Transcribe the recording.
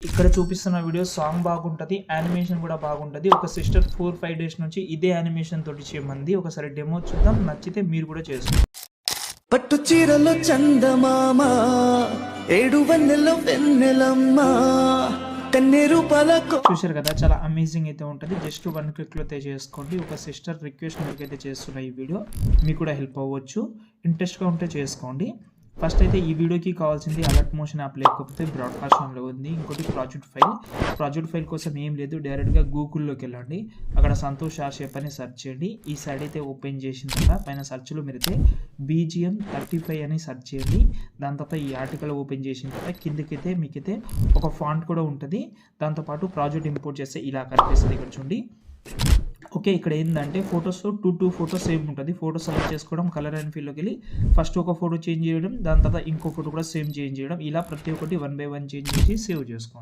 ఇక్కడ చూపిస్తున్న video song బాగుంటది, యానిమేషన్ కూడా బాగుంటది. ఒక సిస్టర్ 4-5 డేస్ నుంచి ఇదే యానిమేషన్ తోటి చేయమంది. ఒకసారి డెమో చూద్దాం, నచ్చితే మీరు కూడా చేసుకోండి. పట్టు చీరలో చందమామ, ఏడు వన్నెలో వెన్నెలమ్మ, కన్నీరు పలకు. చూశారు కదా, చాలా అమేజింగ్ అయితే ఉంటుంది. జస్ట్ 1 క్లిక్ లో అయితే చేసుకోండి. ఒక సిస్టర్ రిక్వెస్ట్ మేరకు అయితే చేస్తున్న ఈ వీడియో మీకు కూడా హెల్ప్ అవ్వచ్చు. ఇంట్రెస్ట్ గా ఉంటే చేసుకోండి. ఫస్ట్ అయితే ఈ వీడియోకి కావాల్సింది అలర్ట్ మోషన్ యాప్, లేకపోతే బ్రాడ్కాస్ట్లో ఉంది. ఇంకోటి ప్రాజెక్ట్ ఫైల్ కోసం ఏం లేదు, డైరెక్ట్గా గూగుల్లోకి వెళ్ళండి. అక్కడ సంతోష్ ఆర్షేప్ అని సెర్చ్ చేయండి. ఈ సైడ్ అయితే ఓపెన్ చేసిన తర్వాత పైన సెర్చ్లో మీరైతే BGM 35 అని సెర్చ్ చేయండి. దాని తర్వాత ఈ ఆర్టికల్ ఓపెన్ చేసిన తర్వాత కిందకైతే మీకైతే ఒక ఫాంట్ కూడా ఉంటుంది. దాంతోపాటు ప్రాజెక్ట్ ఇంపోర్ట్ చేస్తే ఇలా కనిపిస్తుంది. ఇక్కడ చూడండి. ఓకే, ఇక్కడ ఏంటంటే ఫొటోస్లో 2 ఫొటోస్ సేమ్ ఉంటుంది. ఫోటో సెలెక్ట్ చేసుకోవడం, కలర్ అండ్ ఫీల్డ్లోకి వెళ్ళి ఫస్ట్ ఒక ఫోటో చేంజ్ చేయడం, దాని తర్వాత ఇంకో ఫోటో కూడా సేమ్ చేంజ్ చేయడం. ఇలా ప్రతి ఒక్కటి 1 by 1 చేంజ్ చేసి సేవ్ చేసుకోండి.